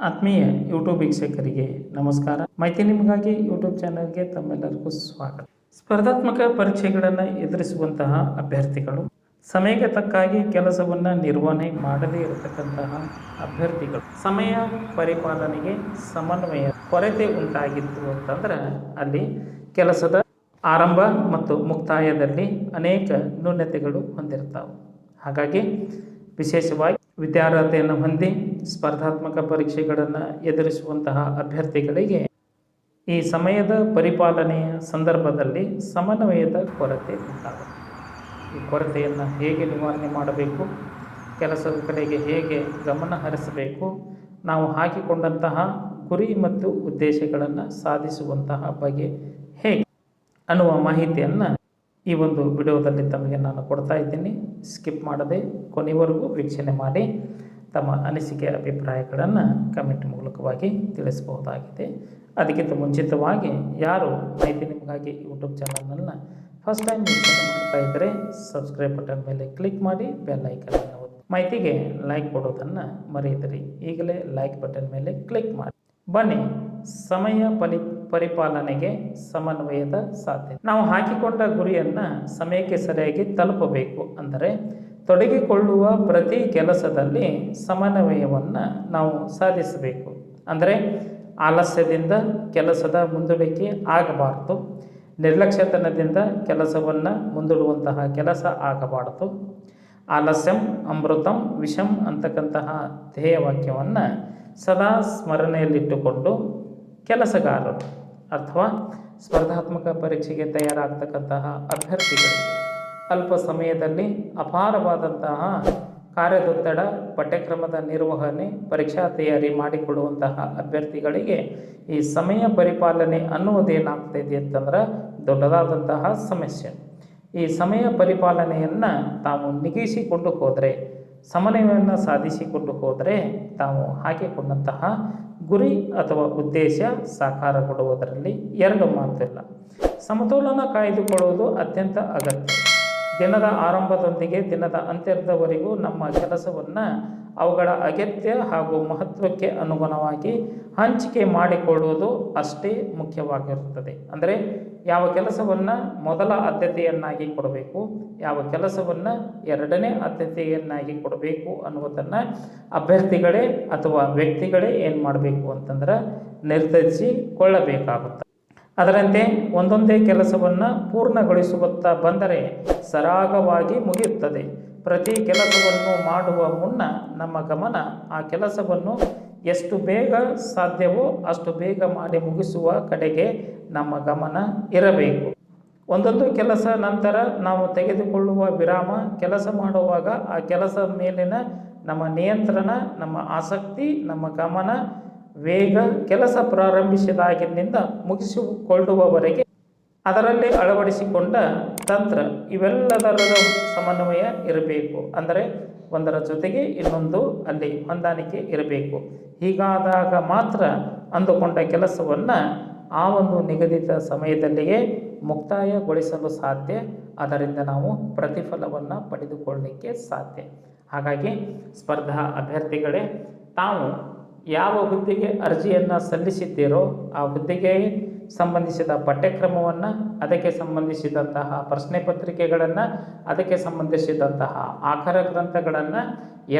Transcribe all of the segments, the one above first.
ಆತ್ಮೀಯ ಯೂಟ್ಯೂಬ್ ವೀಕ್ಷಕರಿಗೆ ನಮಸ್ಕಾರ. ಮಾಹಿತಿ ನಿಮಗಾಗಿ ಯೂಟ್ಯೂಬ್ ಚಾನಲ್ಗೆ ತಮ್ಮೆಲ್ಲರಿಗೂ ಸ್ವಾಗತ. ಸ್ಪರ್ಧಾತ್ಮಕ ಪರೀಕ್ಷೆಗಳನ್ನು ಎದುರಿಸುವಂತಹ ಅಭ್ಯರ್ಥಿಗಳು, ಸಮಯಕ್ಕೆ ತಕ್ಕಾಗಿ ಕೆಲಸವನ್ನು ನಿರ್ವಹಣೆ ಮಾಡದೇ ಇರತಕ್ಕಂತಹ ಅಭ್ಯರ್ಥಿಗಳು, ಸಮಯ ಪರಿಪಾಲನೆಗೆ ಸಮನ್ವಯ ಕೊರತೆ ಉಂಟಾಗಿತ್ತು ಅಂತಂದ್ರೆ ಅಲ್ಲಿ ಕೆಲಸದ ಆರಂಭ ಮತ್ತು ಮುಕ್ತಾಯದಲ್ಲಿ ಅನೇಕ ನ್ಯೂನತೆಗಳು ಹೊಂದಿರ್ತಾವೆ. ಹಾಗಾಗಿ ವಿಶೇಷವಾಗಿ ವಿದ್ಯಾರ್ಹತೆಯನ್ನು ಹೊಂದಿ ಸ್ಪರ್ಧಾತ್ಮಕ ಪರೀಕ್ಷೆಗಳನ್ನು ಎದುರಿಸುವಂತಹ ಅಭ್ಯರ್ಥಿಗಳಿಗೆ ಈ ಸಮಯದ ಪರಿಪಾಲನೆಯ ಸಂದರ್ಭದಲ್ಲಿ ಸಮನ್ವಯದ ಕೊರತೆ ಉಂಟಾಗುತ್ತೆ. ಈ ಕೊರತೆಯನ್ನು ಹೇಗೆ ನಿವಾರಣೆ ಮಾಡಬೇಕು, ಕೆಲಸದ ಕಡೆಗೆ ಹೇಗೆ ಗಮನ ಹರಿಸಬೇಕು, ನಾವು ಹಾಕಿಕೊಂಡಂತಹ ಗುರಿ ಮತ್ತು ಉದ್ದೇಶಗಳನ್ನು ಸಾಧಿಸುವಂತಹ ಬಗೆ ಹೇಗೆ ಅನ್ನುವ ಮಾಹಿತಿಯನ್ನು ಈ ಒಂದು ವಿಡಿಯೋದಲ್ಲಿ ತಮಗೆ ನಾನು ಕೊಡ್ತಾ ಇದ್ದೀನಿ. ಸ್ಕಿಪ್ ಮಾಡದೆ ಕೊನೆವರೆಗೂ ವೀಕ್ಷಣೆ ಮಾಡಿ ತಮ್ಮ ಅನಿಸಿಕೆ ಅಭಿಪ್ರಾಯಗಳನ್ನು ಕಮೆಂಟ್ ಮೂಲಕವಾಗಿ ತಿಳಿಸಬಹುದಾಗಿದೆ. ಅದಕ್ಕಿಂತ ಮುಂಚಿತವಾಗಿ ಯಾರು ಮಾಹಿತಿ ನಿಮಗಾಗಿ ಯೂಟ್ಯೂಬ್ ಚಾನಲ್ನ ಫಸ್ಟ್ ಟೈಮ್ ವೀಕ್ಷಣೆ ಮಾಡ್ತಾ ಇದ್ದರೆ ಸಬ್ಸ್ಕ್ರೈಬ್ ಬಟನ್ ಮೇಲೆ ಕ್ಲಿಕ್ ಮಾಡಿ ಬೆಲ್ ಐಕನನ್ನು ಒತ್ತಿ. ಮಾಹಿತಿಗೆ ಲೈಕ್ ಕೊಡೋದನ್ನು ಮರೆಯದಿರಿ. ಈಗಲೇ ಲೈಕ್ ಬಟನ್ ಮೇಲೆ ಕ್ಲಿಕ್ ಮಾಡಿ. ಬನ್ನಿ, ಸಮಯ ಪರಿಪಾಲನೆಗೆ ಸಮನ್ವಯದ ಸಾಧ್ಯತೆ. ನಾವು ಹಾಕಿಕೊಂಡ ಗುರಿಯನ್ನು ಸಮಯಕ್ಕೆ ಸರಿಯಾಗಿ ತಲುಪಬೇಕು ಅಂದರೆ ತೊಡಗಿಕೊಳ್ಳುವ ಪ್ರತಿ ಕೆಲಸದಲ್ಲಿ ಸಮನ್ವಯವನ್ನು ನಾವು ಸಾಧಿಸಬೇಕು. ಅಂದರೆ ಆಲಸ್ಯದಿಂದ ಕೆಲಸದ ಮುಂದೂಡಿಕೆ ಆಗಬಾರದು, ನಿರ್ಲಕ್ಷ್ಯತನದಿಂದ ಕೆಲಸವನ್ನು ಮುಂದೂಡುವಂತಹ ಕೆಲಸ ಆಗಬಾರದು. ಆಲಸ್ಯಂ ಅಮೃತಂ ವಿಷಂ ಅಂತಕ್ಕಂತಹ ಧ್ಯೇಯವಾಕ್ಯವನ್ನು ಸದಾ ಸ್ಮರಣೆಯಲ್ಲಿಟ್ಟುಕೊಂಡು ಕೆಲಸಗಾರರು ಅಥವಾ ಸ್ಪರ್ಧಾತ್ಮಕ ಪರೀಕ್ಷೆಗೆ ತಯಾರಾಗ್ತಕ್ಕಂತಹ ಅಭ್ಯರ್ಥಿಗಳಿಗೆ ಅಲ್ಪ ಸಮಯದಲ್ಲಿ ಅಪಾರವಾದಂತಹ ಕಾರ್ಯದೊತ್ತಡ, ಪಠ್ಯಕ್ರಮದ ನಿರ್ವಹಣೆ, ಪರೀಕ್ಷಾ ತಯಾರಿ ಮಾಡಿಕೊಡುವಂತಹ ಅಭ್ಯರ್ಥಿಗಳಿಗೆ ಈ ಸಮಯ ಪರಿಪಾಲನೆ ಅನ್ನುವುದೇನಾಗ್ತಾಯಿದೆ ಅಂತಂದ್ರೆ ದೊಡ್ಡದಾದಂತಹ ಸಮಸ್ಯೆ. ಈ ಸಮಯ ಪರಿಪಾಲನೆಯನ್ನು ತಾವು ನಿಗಿಸಿಕೊಂಡು ಹೋದರೆ, ಸಮನ್ವಯವನ್ನು ಸಾಧಿಸಿಕೊಂಡು ಹೋದರೆ ತಾವು ಹಾಕಿಕೊಂಡಂತಹ ಗುರಿ ಅಥವಾ ಉದ್ದೇಶ ಸಾಕಾರಗೊಳ್ಳುವುದರಲ್ಲಿ ಎರಡು ಮಾತಿಲ್ಲ. ಸಮತೋಲನ ಕಾಯ್ದುಕೊಳ್ಳುವುದು ಅತ್ಯಂತ ಅಗತ್ಯ. ದಿನದ ಆರಂಭದೊಂದಿಗೆ ದಿನದ ಅಂತ್ಯದವರೆಗೂ ನಮ್ಮ ಕೆಲಸವನ್ನು ಅವುಗಳ ಅಗತ್ಯ ಹಾಗೂ ಮಹತ್ವಕ್ಕೆ ಅನುಗುಣವಾಗಿ ಹಂಚಿಕೆ ಮಾಡಿಕೊಳ್ಳುವುದು ಅಷ್ಟೇ ಮುಖ್ಯವಾಗಿರುತ್ತದೆ. ಅಂದರೆ ಯಾವ ಕೆಲಸವನ್ನು ಮೊದಲ ಆದ್ಯತೆಯನ್ನಾಗಿ ಕೊಡಬೇಕು, ಯಾವ ಕೆಲಸವನ್ನು ಎರಡನೇ ಆದ್ಯತೆಯನ್ನಾಗಿ ಕೊಡಬೇಕು ಅನ್ನುವುದನ್ನು ಅಭ್ಯರ್ಥಿಗಳೇ ಅಥವಾ ವ್ಯಕ್ತಿಗಳೇ ಏನು ಮಾಡಬೇಕು ಅಂತಂದ್ರೆ ನಿರ್ಧರಿಸಿಕೊಳ್ಳಬೇಕಾಗುತ್ತೆ. ಅದರಂತೆ ಒಂದೊಂದೇ ಕೆಲಸವನ್ನು ಪೂರ್ಣಗೊಳಿಸುತ್ತಾ ಬಂದರೆ ಸರಾಗವಾಗಿ ಮುಗಿಯುತ್ತದೆ. ಪ್ರತಿ ಕೆಲಸವನ್ನು ಮಾಡುವ ಮುನ್ನ ನಮ್ಮ ಗಮನ ಆ ಕೆಲಸವನ್ನು ಎಷ್ಟು ಬೇಗ ಸಾಧ್ಯವೋ ಅಷ್ಟು ಬೇಗ ಮಾಡಿ ಮುಗಿಸುವ ಕಡೆಗೆ ನಮ್ಮ ಗಮನ ಇರಬೇಕು. ಒಂದೊಂದು ಕೆಲಸ ನಂತರ ನಾವು ತೆಗೆದುಕೊಳ್ಳುವ ವಿರಾಮ, ಕೆಲಸ ಮಾಡುವಾಗ ಆ ಕೆಲಸದ ಮೇಲಿನ ನಮ್ಮ ನಿಯಂತ್ರಣ, ನಮ್ಮ ಆಸಕ್ತಿ, ನಮ್ಮ ಗಮನ, ವೇಗ, ಕೆಲಸ ಪ್ರಾರಂಭಿಸಿದಾಗಿನಿಂದ ಮುಗಿಸಿಕೊಳ್ಳುವವರೆಗೆ ಅದರಲ್ಲಿ ಅಳವಡಿಸಿಕೊಂಡ ತಂತ್ರ ಇವೆಲ್ಲದರ ಸಮನ್ವಯ ಇರಬೇಕು. ಅಂದರೆ ಒಂದರ ಜೊತೆಗೆ ಇನ್ನೊಂದು ಅಲ್ಲಿ ಹೊಂದಾಣಿಕೆ ಇರಬೇಕು. ಹೀಗಾದಾಗ ಮಾತ್ರ ಅಂದುಕೊಂಡ ಕೆಲಸವನ್ನು ಆ ಒಂದು ನಿಗದಿತ ಸಮಯದಲ್ಲಿಯೇ ಮುಕ್ತಾಯಗೊಳಿಸಲು ಸಾಧ್ಯ. ಅದರಿಂದ ನಾವು ಪ್ರತಿಫಲವನ್ನು ಪಡೆದುಕೊಳ್ಳಲಿಕ್ಕೆ ಸಾಧ್ಯ. ಹಾಗಾಗಿ ಸ್ಪರ್ಧಾ ಅಭ್ಯರ್ಥಿಗಳೇ, ತಾವು ಯಾವ ಹುದ್ದೆಗೆ ಅರ್ಜಿಯನ್ನು ಸಲ್ಲಿಸಿದ್ದೀರೋ ಆ ಹುದ್ದೆಗೆ ಸಂಬಂಧಿಸಿದ ಪಠ್ಯಕ್ರಮವನ್ನು, ಅದಕ್ಕೆ ಸಂಬಂಧಿಸಿದಂತಹ ಪ್ರಶ್ನೆ ಪತ್ರಿಕೆಗಳನ್ನು, ಅದಕ್ಕೆ ಸಂಬಂಧಿಸಿದಂತಹ ಆಕರ ಗ್ರಂಥಗಳನ್ನು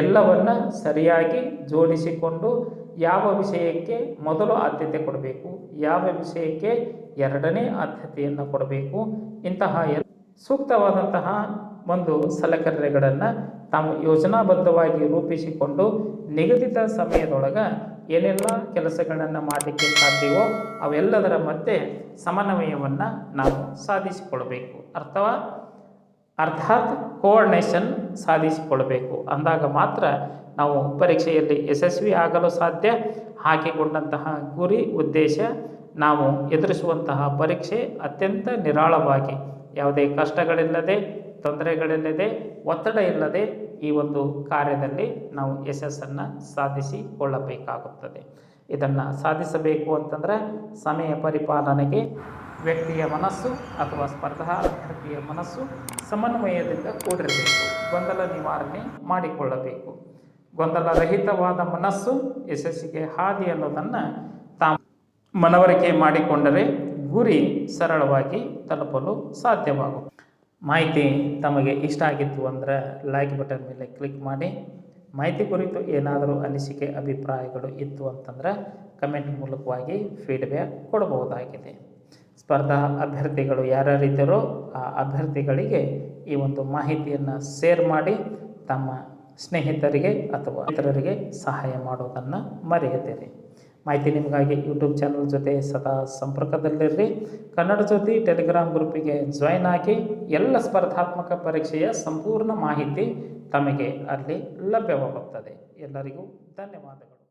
ಎಲ್ಲವನ್ನು ಸರಿಯಾಗಿ ಜೋಡಿಸಿಕೊಂಡು ಯಾವ ವಿಷಯಕ್ಕೆ ಮೊದಲು ಆದ್ಯತೆ ಕೊಡಬೇಕು, ಯಾವ ವಿಷಯಕ್ಕೆ ಎರಡನೇ ಆದ್ಯತೆಯನ್ನು ಕೊಡಬೇಕು, ಇಂತಹ ಸೂಕ್ತವಾದಂತಹ ಒಂದು ಸಲಕರಣೆಗಳನ್ನು ತಾವು ಯೋಜನಾಬದ್ಧವಾಗಿ ರೂಪಿಸಿಕೊಂಡು ನಿಗದಿತ ಸಮಯದೊಳಗೆ ಏನೆಲ್ಲ ಕೆಲಸಗಳನ್ನು ಮಾಡಲಿಕ್ಕೆ ಸಾಧ್ಯವೋ ಅವೆಲ್ಲದರ ಮಧ್ಯೆ ಸಮನ್ವಯವನ್ನು ನಾವು ಸಾಧಿಸಿಕೊಳ್ಬೇಕು. ಅರ್ಥಾತ್ ಕೋಆರ್ಡಿನೇಷನ್ ಸಾಧಿಸಿಕೊಳ್ಬೇಕು. ಅಂದಾಗ ಮಾತ್ರ ನಾವು ಪರೀಕ್ಷೆಯಲ್ಲಿ ಯಶಸ್ವಿ ಆಗಲು ಸಾಧ್ಯ. ಹಾಕಿಕೊಂಡಂತಹ ಗುರಿ ಉದ್ದೇಶ, ನಾವು ಎದುರಿಸುವಂತಹ ಪರೀಕ್ಷೆ ಅತ್ಯಂತ ನಿರಾಳವಾಗಿ, ಯಾವುದೇ ಕಷ್ಟಗಳಿಲ್ಲದೆ, ತೊಂದರೆಗಳಿಲ್ಲದೆ, ಒತ್ತಡ ಇಲ್ಲದೆ ಈ ಒಂದು ಕಾರ್ಯದಲ್ಲಿ ನಾವು ಯಶಸ್ಸನ್ನು ಸಾಧಿಸಿಕೊಳ್ಳಬೇಕಾಗುತ್ತದೆ. ಇದನ್ನು ಸಾಧಿಸಬೇಕು ಅಂತಂದರೆ ಸಮಯ ಪರಿಪಾಲನೆಗೆ ವ್ಯಕ್ತಿಯ ಮನಸ್ಸು ಅಥವಾ ಸ್ಪರ್ಧಾ ಅಭ್ಯರ್ಥಿಯ ಮನಸ್ಸು ಸಮನ್ವಯದಿಂದ ಕೂಡಿರಬೇಕು. ಗೊಂದಲ ನಿವಾರಣೆ ಮಾಡಿಕೊಳ್ಳಬೇಕು. ಗೊಂದಲರಹಿತವಾದ ಮನಸ್ಸು ಯಶಸ್ಸಿಗೆ ಹಾದಿ ಅನ್ನೋದನ್ನು ತಾವು ಮನವರಿಕೆ ಮಾಡಿಕೊಂಡರೆ ಗುರಿ ಸರಳವಾಗಿ ತಲುಪಲು ಸಾಧ್ಯವಾಗುತ್ತೆ. ಮಾಹಿತಿ ತಮಗೆ ಇಷ್ಟ ಆಗಿತ್ತು ಅಂದರೆ ಲೈಕ್ ಬಟನ್ ಮೇಲೆ ಕ್ಲಿಕ್ ಮಾಡಿ. ಮಾಹಿತಿ ಕುರಿತು ಏನಾದರೂ ಅನಿಸಿಕೆ ಅಭಿಪ್ರಾಯಗಳು ಇತ್ತು ಅಂತಂದರೆ ಕಮೆಂಟ್ ಮೂಲಕವಾಗಿ ಫೀಡ್ಬ್ಯಾಕ್ ಕೊಡಬಹುದಾಗಿದೆ. ಸ್ಪರ್ಧಾ ಅಭ್ಯರ್ಥಿಗಳು ಯಾರ್ಯಾರಿದ್ದಾರೋ ಆ ಅಭ್ಯರ್ಥಿಗಳಿಗೆ ಈ ಒಂದು ಮಾಹಿತಿಯನ್ನು ಶೇರ್ ಮಾಡಿ ತಮ್ಮ ಸ್ನೇಹಿತರಿಗೆ ಅಥವಾ ಇತರರಿಗೆ ಸಹಾಯ ಮಾಡೋದನ್ನು ಮರೆಯದಿರಿ. ಮಾಹಿತಿ ನಿಮಗಾಗಿ ಯೂಟ್ಯೂಬ್ ಚಾನಲ್ ಜೊತೆ ಸದಾ ಸಂಪರ್ಕದಲ್ಲಿರ್ರಿ. ಕನ್ನಡ ಜ್ಯೋತಿ ಟೆಲಿಗ್ರಾಮ್ ಗ್ರೂಪಿಗೆ ಜಾಯ್ನ್ ಆಗಿ ಎಲ್ಲ ಸ್ಪರ್ಧಾತ್ಮಕ ಪರೀಕ್ಷೆಯ ಸಂಪೂರ್ಣ ಮಾಹಿತಿ ತಮಗೆ ಅಲ್ಲಿ ಲಭ್ಯವಾಗುತ್ತದೆ. ಎಲ್ಲರಿಗೂ ಧನ್ಯವಾದಗಳು.